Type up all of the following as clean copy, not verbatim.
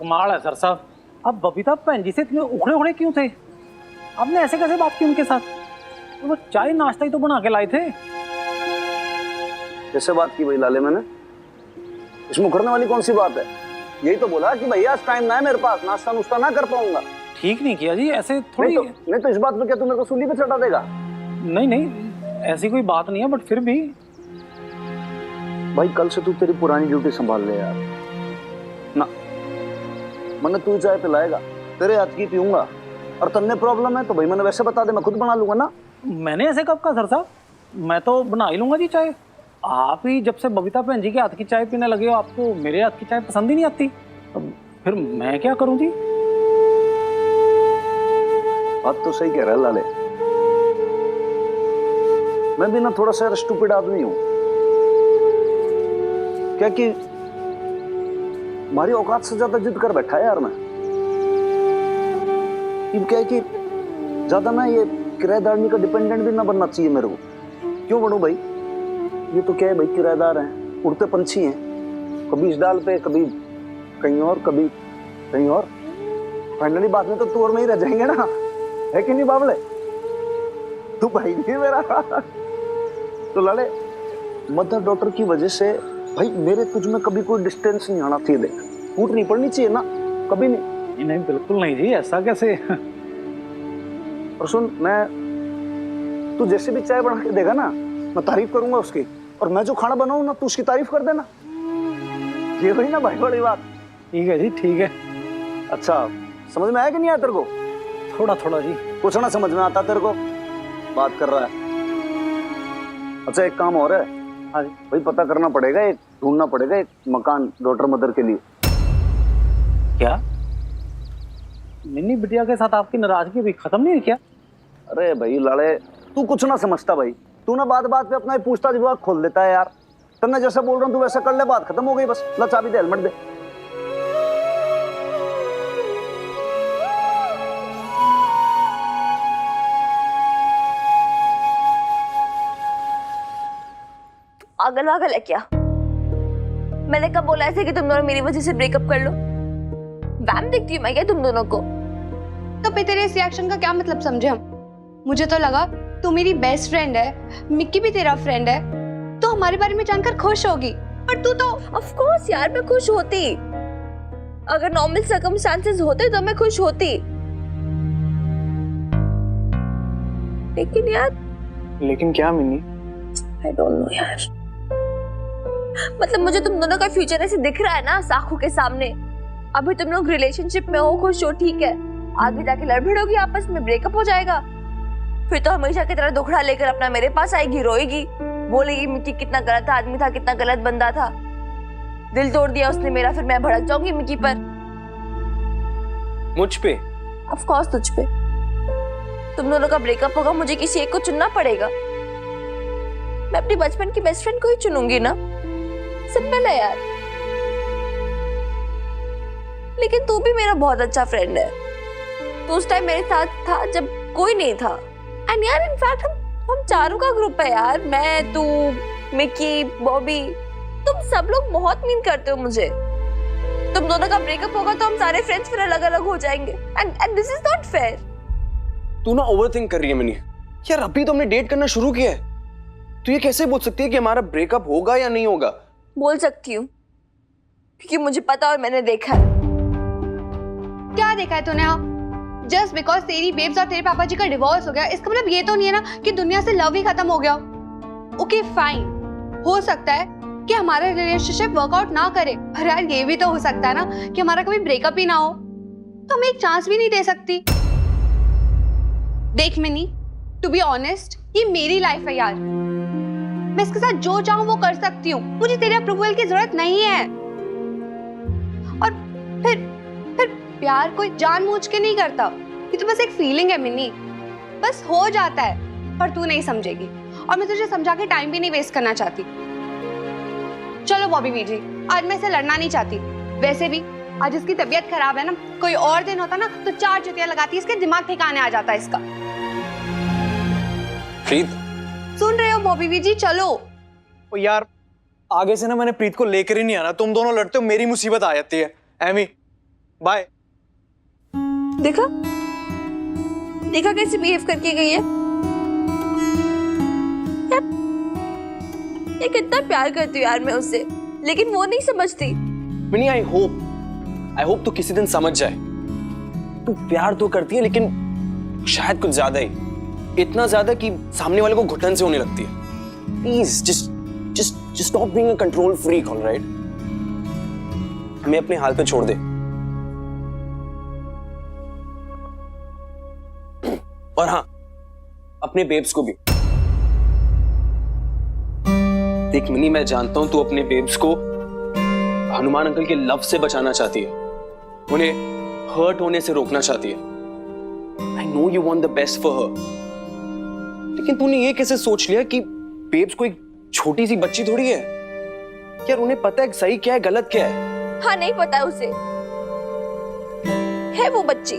कमाल है सर साहब, अब बबीता भैन जी से इतने उखड़े उखड़े क्यों थे? आपने ऐसे कैसे बात की उनके साथ? तो वो चाय नाश्ता ही तो बना के लाए थे। कैसे बात की भाई लाले मैंने? इसमें उखड़ने वाली कौन सी बात है? यही तो बोला कि भैया आज टाइम ना है मेरे पास, नाश्ता नुश्ता ना कर पाऊंगा। ठीक नहीं किया जी, ऐसे थोड़ी। नहीं तो इस बात में क्या तू मेरे को सूली पे चढ़ा देगा? नहीं नहीं, ऐसी कोई बात नहीं है, बट फिर भी भाई कल से तू तेरी पुरानी ड्यूटी संभाल ले यार ना। मैंने तू चाय पिलाएगा, तेरे हाथ की पीऊंगा, और तन्ने प्रॉब्लम है तो भाई मैंने वैसे बता दे, मैं खुद बना लूंगा ना। मैंने ऐसे कब कहा सर साहब? मैं तो बना ही लूंगा जी चाय। आप ही जब से बबीता भैन जी के हाथ की चाय पीने लगे हो, आपको मेरे हाथ की चाय पसंद ही नहीं आती, तो फिर मैं क्या करूं जी? बात तो सही कह रहा है लाले, मैं भी ना थोड़ा सा स्टूपिड आदमी हूं। क्या कि हमारी औकात से ज्यादा जिद कर बैठा है यार मैं। क्या है कि ज्यादा ना ये किराएदारनी का डिपेंडेंट भी ना बनना चाहिए मेरे को। क्यों बनूं भाई? ये तो क्या है भाई, किराएदार हैं, उड़ते पंछी हैं, कभी इस डाल पे, कभी कहीं और, कभी कहीं और। फाइनली बाद में तो तू और मैं ही रह जाएंगे ना, है कि नहीं बाबले? तू भाई नहीं मेरा। तो लाले, मदर डॉटर की वजह से भाई मेरे तुझ में कभी कोई डिस्टेंस नहीं आना चाहिए, देख फूट नहीं पड़नी चाहिए ना, कभी नहीं। नहीं बिल्कुल नहीं जी, ऐसा कैसे? और सुन, मैं तू जैसे भी चाय बना के देगा ना, मैं तारीफ करूंगा उसकी, और मैं जो खाना बनाऊं ना तू उसकी तारीफ कर देना। ये हुई ना भाई बड़ी बात। ठीक है जी, ठीक है। अच्छा समझ में आया कि नहीं आया तेरे को? थोड़ा थोड़ा जी। कुछ ना समझ में आता तेरे को, बात कर रहा है। अच्छा एक काम और है। हाँ जी। भाई पता करना पड़ेगा, एक ढूंढना पड़ेगा एक मकान डॉटर मदर के लिए। क्या मिन्नी बिटिया के साथ आपकी नाराजगी अभी खत्म नहीं हुई क्या? अरे भाई लाले, तू कुछ ना समझता भाई, तू ना बात बात पे अपना पूछताछ विभाग खोल देता है यार। तब मैं जैसा बोल रहा हूँ तू वैसा कर ले, बात खत्म हो गई बस। ला चाबी दे, हेलमेट दे। पागल वागल है क्या? मैंने कब बोला ऐसे कि तुम दोनों मेरी वजह से ब्रेकअप कर लो? वैम दिखती हूँ मैं क्या तुम दोनों को? तो फिर तेरे इस रिएक्शन का क्या मतलब समझे हम? मुझे तो लगा तू मेरी बेस्ट फ्रेंड है, मिक्की भी तेरा फ्रेंड है, तो हमारे बारे में जानकर खुश होगी। पर तू तो ऑफ कोर्स यार, मैं खुश होती। अगर नॉर्मल सर्कमस्टांसेस होते तो मैं खुश होती, लेकिन यार। लेकिन क्या मिन्नी? आई डोंट नो यार, मतलब मुझे तुम दोनों का फ्यूचर ऐसे दिख रहा है ना आंखों के सामने। अभी तुम लोग रिलेशनशिप में हो, खुश हो, ठीक है, आगे जाके लड़भिड़ होगी आपस में, ब्रेकअप हो जाएगा, फिर तो हमेशा की तरह दुखड़ा लेकर अपना मेरे पास आएगी, रोएगी, बोलेगी मिक्की कितना गलत आदमी था, कितना गलत बंदा था, दिल तोड़ दिया उसने मेरा। फिर मैं भड़क जाऊंगी मिक्की पर। मुझ पे? ऑफ कोर्स तुझ पे। तुम दोनों का ब्रेकअप होगा, मुझे किसी एक को चुनना पड़ेगा। मैं अपनी बचपन की बेस्ट फ्रेंड को ही चुनूंगी ना, सिंपल है यार। लेकिन तू भी मेरा बहुत अच्छा फ्रेंड है, तू उस टाइम मेरे साथ था जब कोई नहीं था। एंड यार इनफैक्ट हम चारों का ग्रुप है यार, मैं, तू, मिक्की, बॉबी, तुम सब लोग बहुत मीन करते हो मुझे। तुम दोनों का ब्रेकअप होगा तो हम सारे फ्रेंड्स फिर अलग अलग हो जाएंगे, and this is not fair. तू ना ओवरथिंक कर रही है मिनी। यार अभी तो हमने डेट करना शुरू किया है, तू ये कैसे बोल सकती है कि हमारा ब्रेकअप होगा या नहीं होगा? बोल सकती हूँ क्योंकि मुझे पता और मैंने देखा है। क्या देखा है तूने? हाँ, जस्ट बिकॉज तेरी बेब्स और तेरे पापा जी का डिवोर्स हो गया, इसका मतलब ये तो नहीं है ना कि दुनिया से लव ही खत्म हो गया। ओके फाइन, हो सकता है कि हमारा रिलेशनशिप वर्कआउट ना करे, पर यार ये भी तो हो सकता है ना कि हमारा कभी ब्रेकअप ही ना हो, तो हमें एक चांस भी नहीं दे सकती? देख मिनी, टू बी ऑनेस्ट, ये मेरी लाइफ है यार, मैं इसके साथ जो चाहूं वो कर सकती हूँ, मुझे तेरे अप्रूवल की जरूरत नहीं है। और फिर प्यार कोई जानबूझ के नहीं करता, ये तो बस एक फीलिंग है मिनी, बस हो जाता है, पर तू नहीं समझेगी और मैं तुझे समझा के टाइम भी नहीं वेस्ट करना चाहती। चलो बॉबी बीजी, आज मैं इसे लड़ना नहीं चाहती, वैसे भी आज इसकी तबीयत खराब है ना, कोई और दिन होता ना तो 4 जुतियां लगाती, इसके दिमाग ठिकाने आ जाता इसका। प्रीत, सुन रहे हो बॉबी बीजी? चलो। ओ यार आगे से ना मैंने प्रीत को लेकर ही नहीं आना, तुम दोनों लड़ते हो मेरी मुसीबत आ जाती है। एमी बाय। देखा देखा कैसे बिहेव करके गई है यार। ये कितना प्यार करती हूँ यार मैं उससे, लेकिन वो नहीं समझती। मिनी आई होप तू किसी दिन समझ जाए। तू प्यार तो करती है लेकिन शायद कुछ ज्यादा ही, इतना ज्यादा कि सामने वाले को घुटन से होने लगती है। Please just stop being a control freak, all right? हमें अपने हाल पे छोड़ दे। और हाँ, अपने बेब्स को भी। देख मिनी, मैं जानता हूं तू अपने बेब्स को हनुमान अंकल के लव से बचाना चाहती है, उन्हें हर्ट होने से रोकना चाहती है। I know you want the best for her, लेकिन तूने ये कैसे सोच लिया कि बेब्स को एक छोटी सी बच्ची थोड़ी है यार, उन्हें पता है सही क्या है गलत क्या है। हाँ नहीं पता है उसे, है वो बच्ची,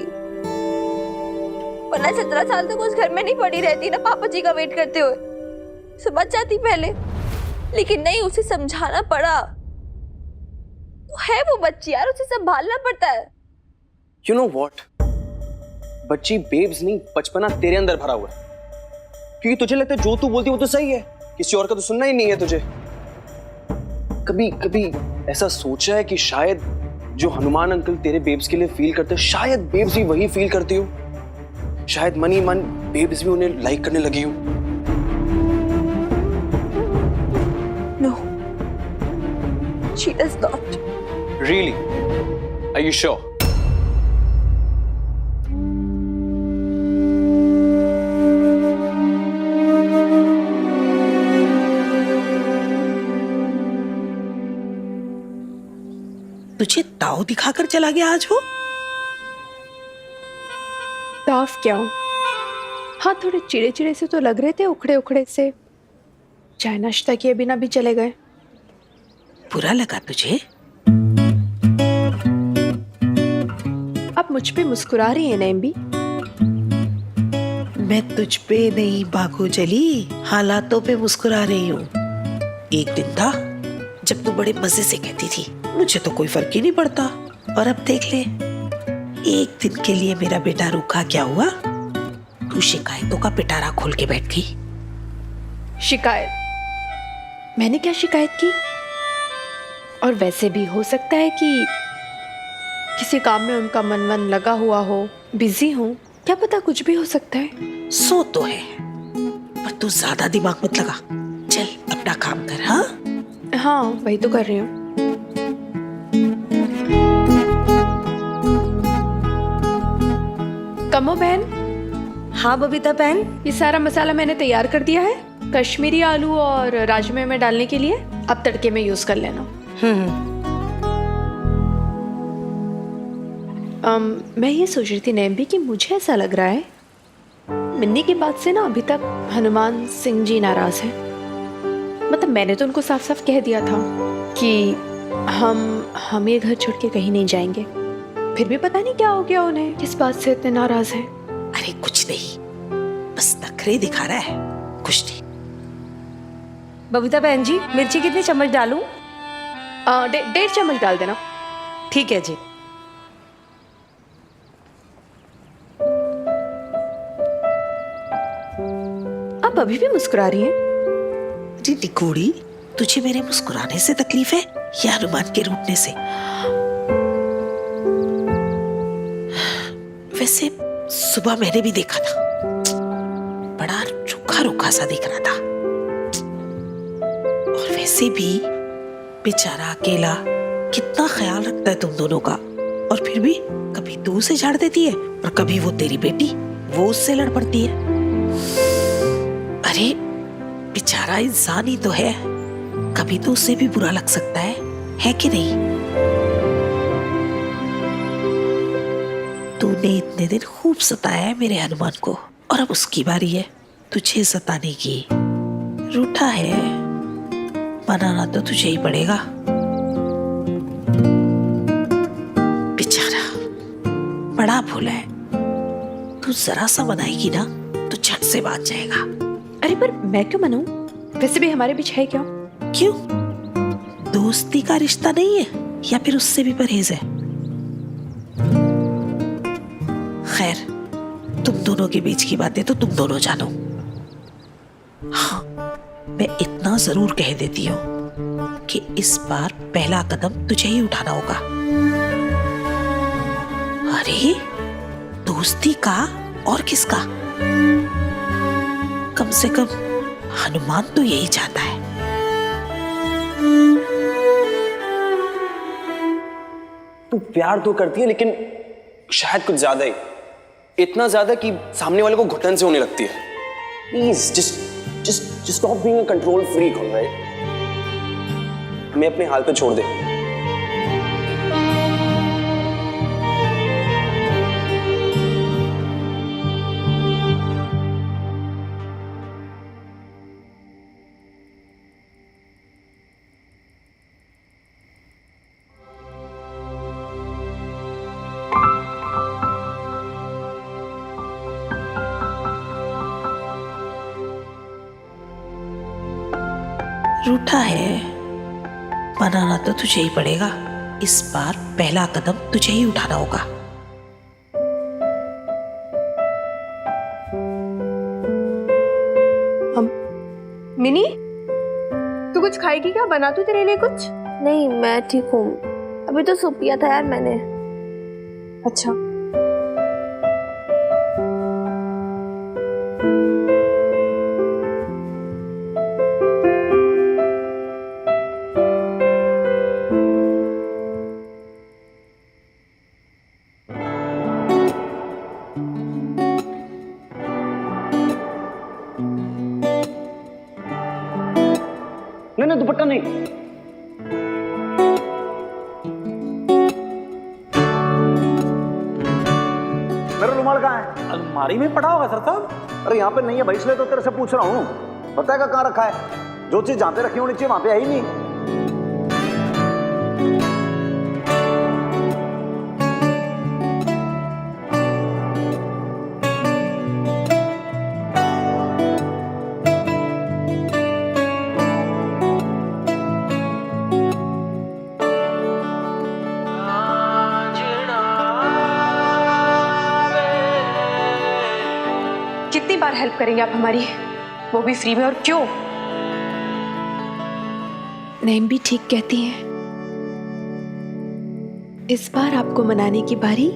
वरना 17 साल तक उस घर में नहीं पड़ी रहती ना पापा जी का वेट करते हुए, समझ जाती पहले। लेकिन नहीं, उसे समझाना पड़ा। तो है वो बच्ची यार, उसे संभालना पड़ता है। You know what? बच्ची बेब्स नहीं, बचपना तेरे अंदर भरा हुआ है, क्योंकि तुझे लगता है जो तू बोलती है वो तो सही है, किसी और का तो सुनना ही नहीं है तुझे। कभी कभी ऐसा सोचा है कि शायद जो हनुमान अंकल तेरे बेब्स के लिए फील करते हैं, शायद बेब्स भी वही फील करती हो? शायद मन ही मन बेब्स भी उन्हें लाइक करने लगी हो। No, she does not. Really? Are you sure? तुझे ताव दिखाकर चला गया आज वो? ताफ क्या हूँ? हाँ, थोड़े चिड़े चिड़े से तो लग रहे थे, उखड़े उखड़े से। चाय नाश्ता किए बिना भी चले गए। बुरा लगा तुझे? अब मुझ पे मुस्कुरा रही है नैम्बी। मैं तुझ पे नहीं बागो जली, हालातों पे मुस्कुरा रही हूँ। एक दिन था जब तू बड़े मजे से कहती थी मुझे तो कोई फर्क ही नहीं पड़ता, और अब देख ले, एक दिन के लिए मेरा बेटा रूखा क्या हुआ? तू शिकायतों का पिटारा खोल के बैठ गई। शिकायत? मैंने क्या शिकायत की? और वैसे भी हो सकता है कि किसी काम में उनका मन लगा हुआ हो, बिजी हो, क्या पता, कुछ भी हो सकता है। सो तो है, पर तू ज्यादा दिमाग मत लगा, चल अपना काम कर। हाँ हाँ, वही तो कर रही हूँ। कमो बहन। हाँ बबीता बहन, ये सारा मसाला मैंने तैयार कर दिया है, कश्मीरी आलू और राजमे में डालने के लिए। अब तड़के में यूज कर लेना। मैं ये सोच रही थी नैम्बी कि मुझे ऐसा लग रहा है मिन्नी की बात से ना अभी तक हनुमान सिंह जी नाराज हैं। मतलब मैंने तो उनको साफ साफ कह दिया था कि हम ये घर छोड़ के कहीं नहीं जाएंगे, फिर भी पता नहीं क्या हो गया उन्हें, किस बात से इतने नाराज हैं। अरे कुछ नहीं, बस नखरे दिखा रहा है, कुछ नहीं। बबीता बहन जी, मिर्ची कितनी चम्मच डालूं? 1.5 चम्मच डाल देना। ठीक है जी। आप अभी भी मुस्कुरा रही हैं? अरे निकोड़ी, तुझे मेरे मुस्कुराने से तकलीफ है या हनुमान के रूठने से? वैसे सुबह मैंने भी देखा था, बड़ा रूखा रूखा सा दिख रहा था। और वैसे भी बेचारा अकेला कितना ख्याल रखता है तुम दोनों का, और फिर भी कभी तू उसे झाड़ देती है और कभी वो तेरी बेटी, वो उससे लड़ पड़ती है। अरे बेचारा इंसान ही तो है, कभी तो उसे भी बुरा लग सकता है कि नहीं? तूने इतने दिन खूब सताया है मेरे हनुमान को, और अब उसकी बारी है तुझे सताने की। रूठा है, मनाना तो तुझे ही पड़ेगा। बेचारा बड़ा भोला है, तू जरा सा मनाएगी ना तो झट से बात जाएगा। अरे पर मैं क्यों मनाऊं? वैसे भी हमारे बीच है क्या? क्यों? दोस्ती का रिश्ता नहीं है या फिर उससे भी परहेज है? खैर, तुम दोनों के बीच की बातें तो तुम दोनों जानो। हाँ, मैं इतना जरूर कह देती हूँ कि इस बार पहला कदम तुझे ही उठाना होगा। अरे, दोस्ती का और किसका? कम से कम हनुमान तो यही चाहता है। तू प्यार तो करती है, लेकिन शायद कुछ ज्यादा ही, इतना ज्यादा कि सामने वाले को घुटन से होने लगती है। Please just stop being a control freak, all right? हमें अपने हाल पे छोड़ दे। रूठा है, मनाना तो तुझे ही पड़ेगा। इस बार पहला कदम तुझे ही उठाना होगा। मिनी, तू कुछ खाएगी क्या? बना तू तेरे लिए कुछ? नहीं, मैं ठीक हूँ। अभी तो सूप पिया था यार मैंने। अच्छा। नहीं, दुपट्टा नहीं। मेरा रुमाल कहाँ है? अलमारी में पड़ा होगा सर साहब। अरे यहाँ पे नहीं है भाई, इसलिए तो तेरे से पूछ रहा हूँ। बताएगा कहाँ रखा है? जो चीज जहाँ पे रखी होनी चाहिए वहां पे है ही नहीं। कितनी बार हेल्प करेंगे आप हमारी, वो भी फ्री में? और क्यों? नैम भी ठीक कहती है, इस बार आपको मनाने की बारी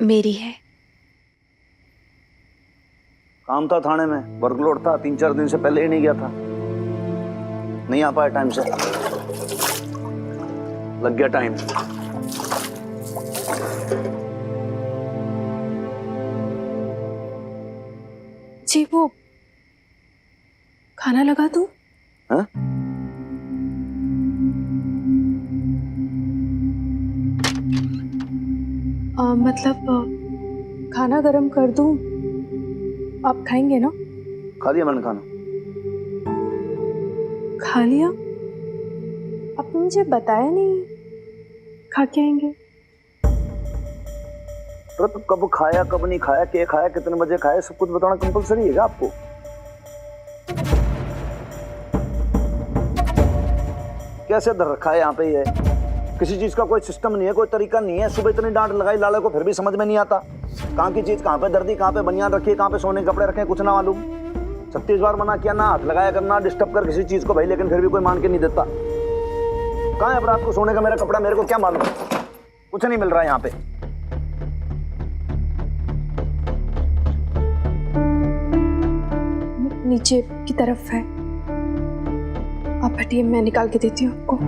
मेरी है। काम था थाने में, वर्कलोड था, 3-4 दिन से पहले ही नहीं गया था। नहीं आ पाया टाइम से, लग गया टाइम। जी, वो खाना लगा दूं? हाँ? मतलब खाना गरम कर दूं? आप खाएंगे ना? खा लिया मैंने खाना। खा लिया? आपने मुझे बताया नहीं, खा के आएंगे। अरे तो कब खाया कब नहीं खाया, क्या खाया, कितने बजे खाया, सब कुछ बताना कंपलसरी है क्या आपको? कैसे धर रखा है यहाँ पे? ये किसी चीज का कोई सिस्टम नहीं है, कोई तरीका नहीं है। सुबह इतनी डांट लगाई लाले को, फिर भी समझ में नहीं आता कहाँ की चीज कहाँ पे दर्दी, कहाँ पे बनियान रखी है, कहाँ पे सोने के कपड़े रखे, कुछ ना मालूम। 36 बार मना किया, ना हाथ लगाया करना, डिस्टर्ब कर किसी चीज को भाई, लेकिन फिर भी कोई मान के नहीं देता। कहाँ है अब रात को सोने का मेरा कपड़ा, मेरे को क्या मालूम? कुछ नहीं मिल रहा है यहाँ पे। नीचे की तरफ है, आप हटिए, मैं निकाल के देती हूँ आपको।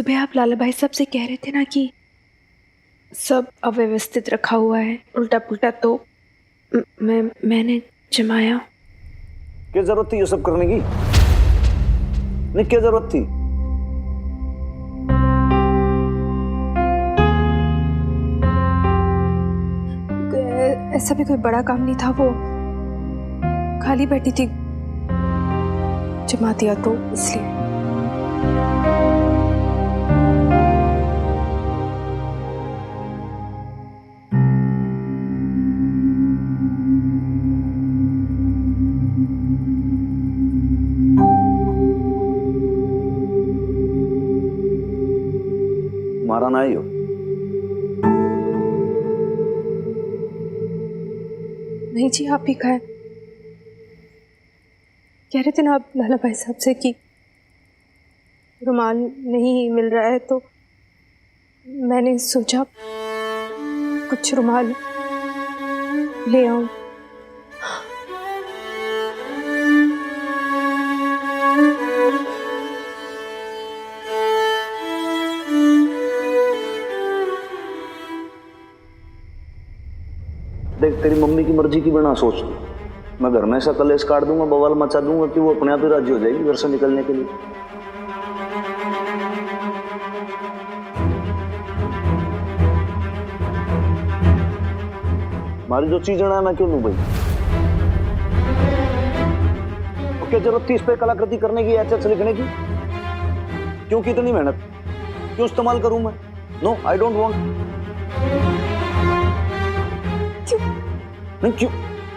सुबह आप लाला भाई साहब से कह रहे थे ना कि सब अव्यवस्थित रखा हुआ है, उल्टा पुल्टा, तो मैंने जमाया। क्या जरूरत थी ये सब करने की? नहीं, क्या जरूरत थी? ऐसा भी कोई बड़ा काम नहीं था, वो खाली बैठी थी, जमा दिया तो इसलिए। मारा ना ही हो। नहीं जी, आप ही खाए। कह रहे थे ना आप लाला भाई साहब से कि रुमाल नहीं मिल रहा है, तो मैंने सोचा कुछ रुमाल ले आऊं। देख, तेरी मम्मी की मर्जी की बिना सोच, मैं घर में ऐसा कलेश काट दूंगा, बवाल मचा दूंगा कि वो अपने आप ही राजी हो जाएगी घर से निकलने के लिए। हमारी जो चीज है मैं क्यों लूं भाई? तो क्या जरूरत थी इस पे कलाकृति करने की, एच लिखने की? क्यों की इतनी मेहनत क्यों इस्तेमाल करूं मैं? No, I don't want. नहीं,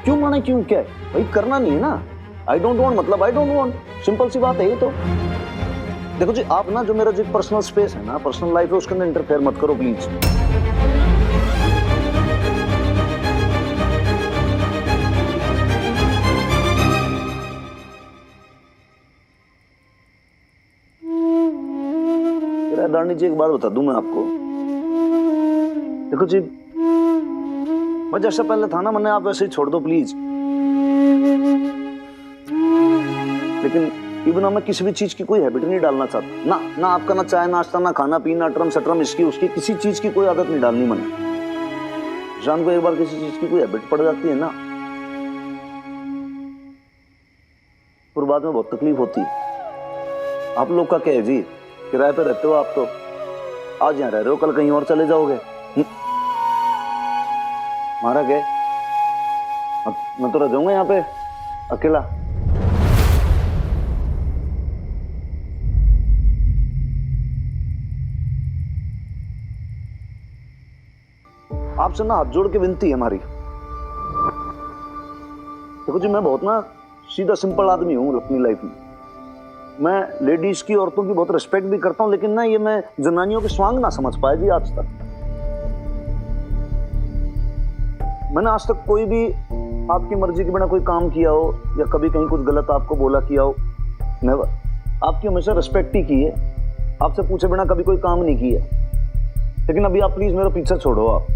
क्यों माना? क्यों क्या भाई? करना नहीं है ना। आई डोंट वांट मतलब आई डोंट वांट, सिंपल सी बात है ये तो। देखो जी, आप ना जो मेरा जो पर्सनल स्पेस है ना, पर्सनल लाइफ है, उसके अंदर इंटरफेयर मत करो प्लीज। दानी जी, एक बात बता दूं मैं आपको। देखो जी, मैं जैसा पहले था ना, मैंने आप वैसे ही छोड़ दो प्लीज। लेकिन इवन मैं किसी भी चीज की कोई हैबिट नहीं डालना चाहता ना। ना आपका ना चाय नाश्ता, ना खाना पीना, अटरम सटरम, इसकी उसकी किसी चीज की कोई आदत नहीं डालनी मैंने। जान को एक बार किसी चीज की कोई हैबिट पड़ जाती है ना, फिर बाद में बहुत तकलीफ होती है। आप लोग का क्या है जी, किराए पे रहते हो आप, तो आज यहाँ रह रहे हो, कल कहीं और चले जाओगे। मारा क्या? मैं तो रह जाऊंगा यहाँ पे अकेला। आपसे ना हाथ जोड़ के विनती है हमारी। देखो जी, मैं बहुत ना सीधा सिंपल आदमी हूँ अपनी लाइफ में। मैं लेडीज की, औरतों की बहुत रिस्पेक्ट भी करता हूँ, लेकिन ना ये मैं जनानियों के स्वांग ना समझ पाया जी आज तक। मैंने आज तक कोई भी आपकी मर्जी के बिना कोई काम किया हो या कभी कहीं कुछ गलत आपको बोला किया हो, नेवर। आपकी हमेशा रिस्पेक्ट ही की है, आपसे पूछे बिना कभी कोई काम नहीं किया। लेकिन अभी आप प्लीज मेरा पीछा छोड़ो, आप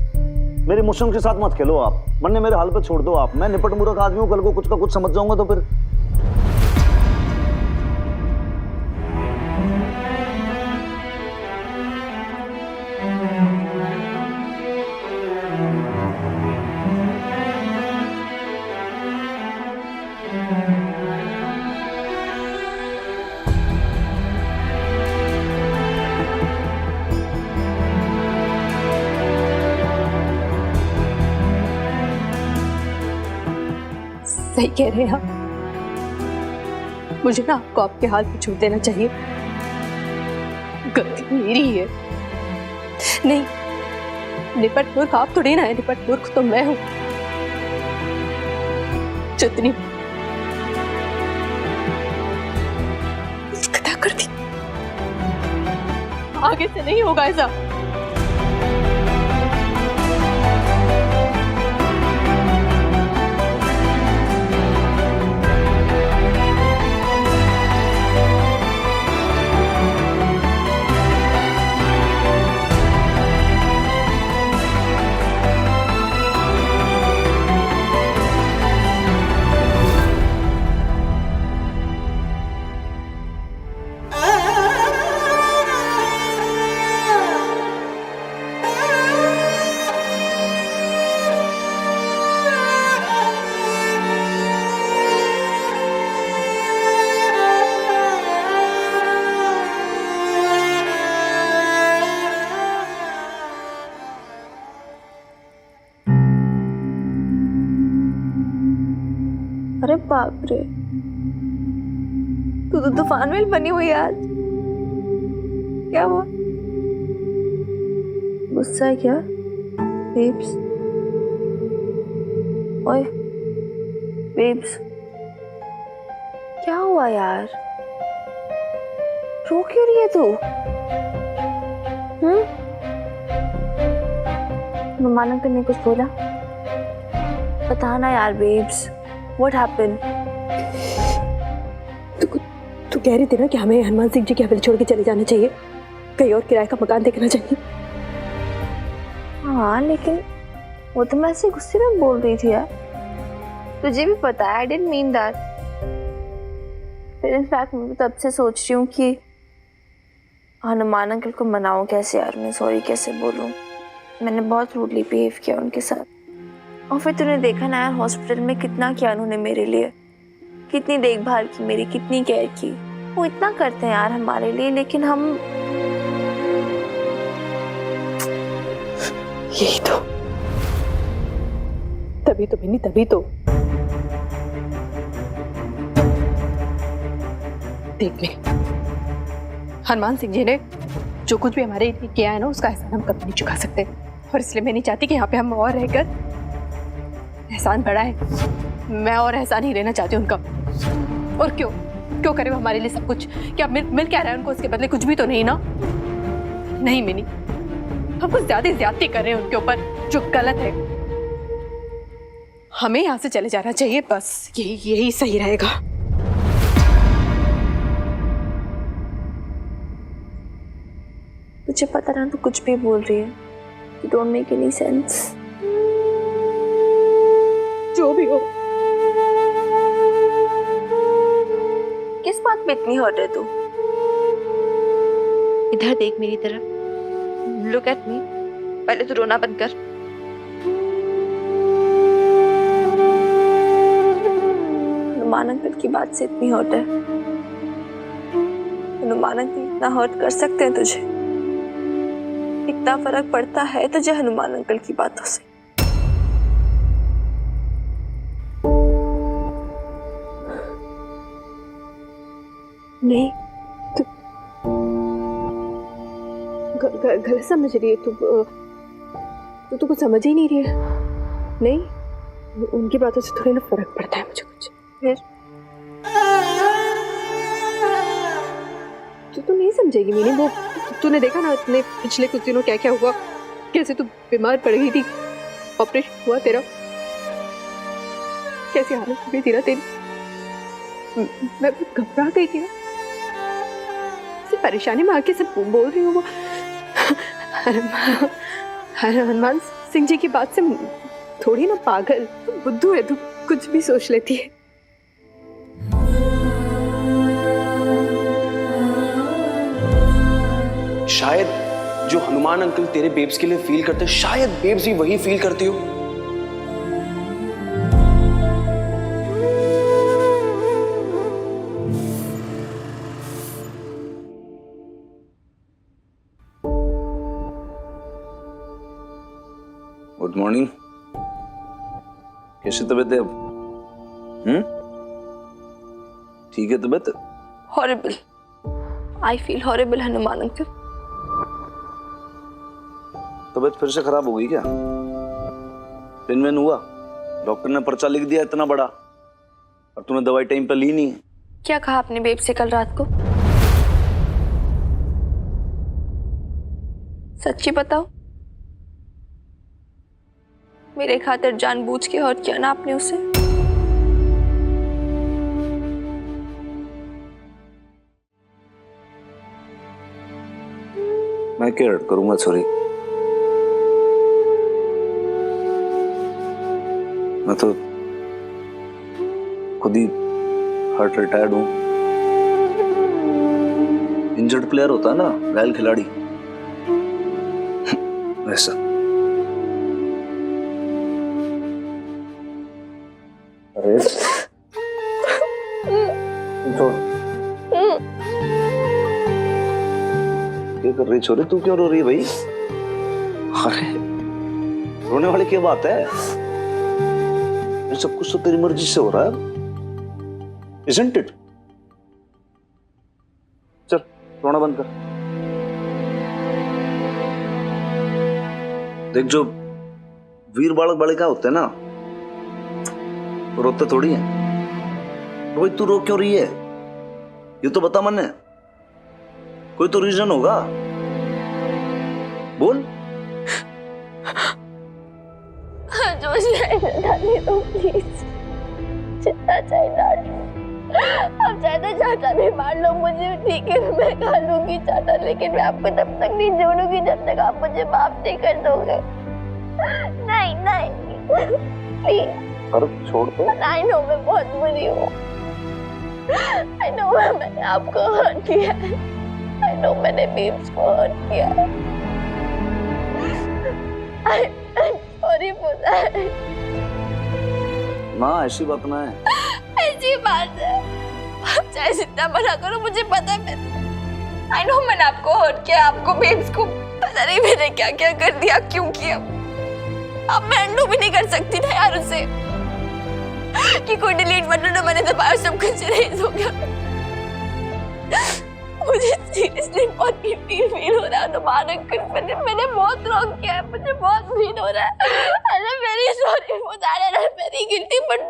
मेरे इमोशन के साथ मत खेलो, आप मरने मेरे हाल पे छोड़ दो। आप, मैं निपट मूर्ख आदमी हूँ, कल को कुछ का कुछ समझ जाऊंगा तो फिर। सही कह रहे हैं आप, मुझे ना आपको आपके हाल पे छोड़ देना चाहिए। गलती मेरी ही है। नहीं, निपट मूर्ख आप थोड़ी ना है, निपट मूर्ख तो मैं हूं। जितनी खता कर दी, आगे से नहीं होगा ऐसा। अरे बाप रे, तू तो तूफान में बनी हुई आज। क्या हुआ? गुस्सा है क्या बेब्स? ओए बेब्स, क्या हुआ यार? रो क्यों रही है तू? मम्मा ने तुमने कुछ बोला? बताना यार बेब्स, व्हाट हैपेंड? तू कह रही थी ना कि हमें हनुमान सिंह जी की हवेली छोड़ के चले जाना चाहिए, कहीं और किराए का मकान देखना चाहिए। हाँ लेकिन वो तो मैं ऐसे गुस्से में बोल रही थी यार, तुझे भी पता है आई डिडंट मीन दैट। फिर इनफैक्ट मैं तब से सोच रही हूँ कि हनुमान अंकल को मनाऊं कैसे यार, मैं सॉरी कैसे बोलूं। मैंने बहुत रूडली बिहेव किया उनके साथ। और फिर तूने देखा ना यार हॉस्पिटल में कितना किया उन्होंने मेरे लिए, कितनी देखभाल की मेरी, कितनी केयर की। वो इतना करते हैं यार हमारे लिए, लेकिन हम यही तो, तभी तो बिन्नी, तभी तो। देख ले, हनुमान सिंह जी ने जो कुछ भी हमारे लिए किया है ना, उसका एहसान हम कभी नहीं चुका सकते। और इसलिए मैं नहीं चाहती कि यहाँ पे हम और रहकर एहसान बढ़ाए। मैं और एहसान ही लेना चाहती हूँ उनका। और क्यों क्यों करे वो हमारे लिए सब कुछ? क्या मिल क्या रहा है उनको उसके बदले? कुछ भी तो नहीं ना। नहीं मिनी, हम कुछ ज्यादा ज्यादती कर रहे हैं उनके ऊपर, जो गलत है। हमें यहाँ से चले जाना चाहिए, बस यही सही रहेगा। मुझे पता ना तू कुछ भी बोल रही है, you don't make any sense. जो भी हो, किस बात पे इतनी हर्ट है तू? इधर देख मेरी तरफ, लुक एट मी। पहले तू रोना बंद कर। हनुमान अंकल की बात से इतनी हर्ट है? हनुमान अंकल इतना हर्ट कर सकते हैं तुझे? इतना फर्क पड़ता है तुझे हनुमान अंकल की बातों से? नहीं, गलत समझ रही है तू कुछ समझ ही नहीं रही है। नहीं, उनकी बातों से थोड़ी ना फर्क पड़ता है मुझे कुछ। फिर तू नहीं समझेगी मीनी। वो तूने देखा ना अपने पिछले कुछ दिनों क्या क्या हुआ, कैसे तू बीमार पड़ गई थी, ऑपरेशन हुआ तेरा, कैसी हालत हो गई थी ना तेरी। मैं घबरा गई थी ना, परेशानी में आके सब बोल रही हूँ। वो हनुमान सिंह जी की बात से थोड़ी ना पागल, तू बुद्धू है, तू कुछ भी सोच लेती है। शायद जो हनुमान अंकल तेरे बेब्स के लिए फील करते, शायद बेब्स भी वही फील करती हो। Good morning. कैसी तबीयत है अब? ठीक है तबीयत? Horrible, I feel horrible Hanuman uncle. तबीयत फिर से खराब हो गई क्या? पेन वेन हुआ? डॉक्टर ने पर्चा लिख दिया इतना बड़ा और तूने दवाई टाइम पर ली नहीं है। क्या कहा आपने बेब से कल रात को? सच्ची बताओ। मेरे खातिर जानबूझ के हर्ट किया ना आपने उसे? मैं क्या हर्ट करूंगा? सॉरी, मैं तो खुद ही हर्ट रिटायर्ड हूं। इंजर्ड प्लेयर होता है ना, घायल खिलाड़ी, वैसा। अरे क्या कर रही छोरी? तू क्यों रो रही है भाई? अरे रोने वाली क्या बात है? सब कुछ तो तेरी मर्जी से हो रहा है। Isn't it? चल रोना बंद कर। देख जो वीर बालक बालिका होते हैं ना, रोते थोड़ी है। रोहित तू रो क्यों रही है? ये तो बता मन, कोई तो रीजन होगा, बोल। जो चाहिए तो प्लीज, जितना चाहिए डाल लो। अब चाहे तो चाटा भी मार लो मुझे, ठीक है मैं खा लूंगी चाटा, लेकिन मैं आपको तब तक नहीं छोड़ूंगी जब तक आप मुझे माफ नहीं कर दोगे। नहीं नहीं प्लीज। अरे छोड़ दो। आई नो मैं बहुत बुरी हूँ, आई नो मैंने आपको हर्ट किया है, आई नो मैंने बेब्स को हर्ट किया है, सॉरी फॉर दैट। ना ऐसी बात ना है, ऐसी बात है। आप चाहे जितना मना करो, मुझे पता है, आई नो मैंने आपको हर्ट किया, आपको बेब्स को पता नहीं मैंने क्या क्या कर दिया, क्यों किया। अब मैं अंडू भी नहीं कर सकती था यार उसे, कि कोई डिलीट बटन मैंने दबाया, सब कुछ इरेज हो गया। मुझे सीरियसली बहुत गिल्टी फील हो रहा है, दोबारा मैंने बहुत रॉन्ग किया है, मुझे बहुत फील हो रहा है। I am very sorry for that, I am very guilty, but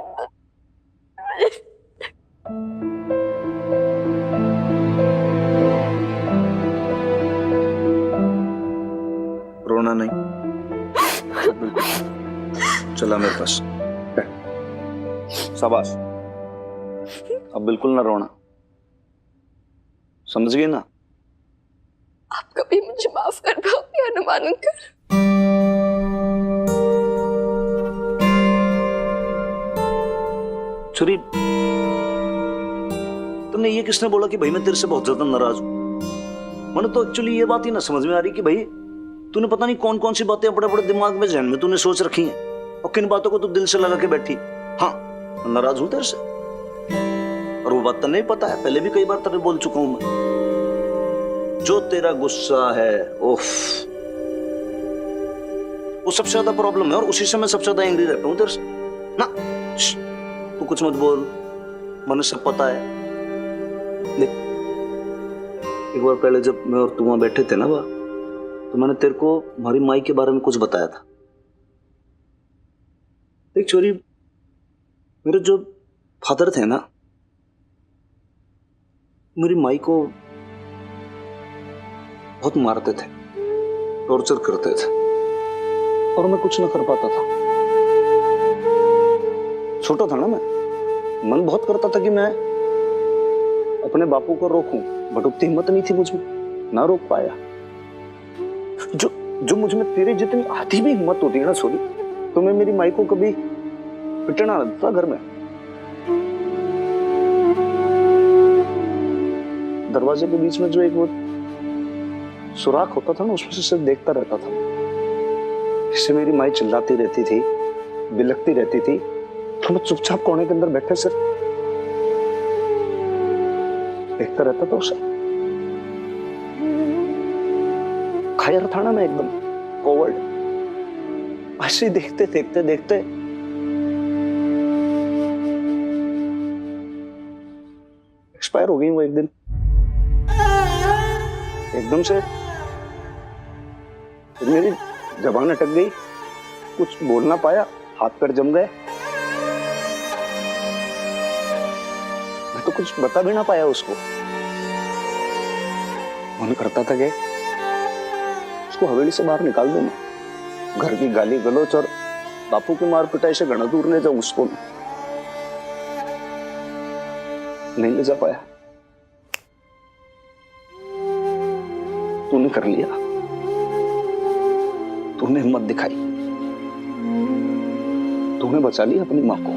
रोना नहीं, चला मेरे पास, शाबाश। अब बिल्कुल ना रोना, समझ गई ना? आप कभी मुझे माफ कर पाओगे हनुमान अंकल? छुरी, तुमने ये किसने बोला कि भाई मैं तेरे से बहुत ज्यादा नाराज हूं? मैंने तो एक्चुअली ये बात ही ना समझ में आ रही कि भाई तूने पता नहीं कौन कौन सी बातें बड़े बड़े दिमाग में, जहन में तूने सोच रखी हैं, और किन बातों को तू दिल से लगा के बैठी। हाँ, नाराज हूं तेरे से, और वो बात तो नहीं पता है, पहले भी कई बार तेरे बोल चुका हूं मैं। जो तेरा गुस्सा है, ओफ, वो सबसे ज्यादा प्रॉब्लम है, और उसी से मैं सबसे ज्यादा एंग्री रहता हूं तेरे से ना। तू कुछ मत बोल, मैंने सब पता है। देख, एक बार पहले जब मैं और तू वहां बैठे थे ना वहां, तो मैंने तेरे को हमारी माई के बारे में कुछ बताया था। देख चोरी, मेरे जो फादर थे ना, मेरी माई को बहुत मारते थे, टॉर्चर करते थे, और मैं कुछ ना कर पाता था। छोटा था ना मैं, मन बहुत करता था कि मैं अपने बापू को रोकूं, बट उतनी हिम्मत नहीं थी मुझ में, ना रोक पाया। जो मुझ में तेरे जितनी आधी भी हिम्मत होती है ना सोरी, तो मैं मेरी माई को कभी पिटना ना देता घर में। दरवाजे के बीच में जो एक वो सुराख होता था ना, उसमें से सिर्फ देखता रहता था। इससे मेरी माई चिल्लाती रहती थी, बिलखती रहती थी, तो मैं चुपचाप कोने के अंदर बैठे सिर्फ देखता रहता था उसे। खायर था ना मैं, एकदम कोवर्ड। ऐसे देखते देखते देखते एक्सपायर हो गई वो एक दिन, एकदम से। मेरी जबान अटक गई, कुछ बोल ना पाया, हाथ पैर जम गए, मैं तो कुछ बता भी ना पाया उसको। मन करता था कि उसको हवेली से बाहर निकाल दूं मैं, घर की गाली गलोच और बापू की मार पिटाई से घना दूर ले जाऊं उसको। नहीं ले जा पाया, तूने कर लिया, तूने हिम्मत दिखाई, तूने बचा ली अपनी मां को।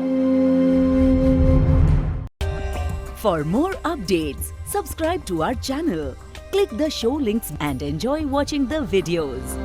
For more updates, subscribe to our channel, click the show links and enjoy watching the videos.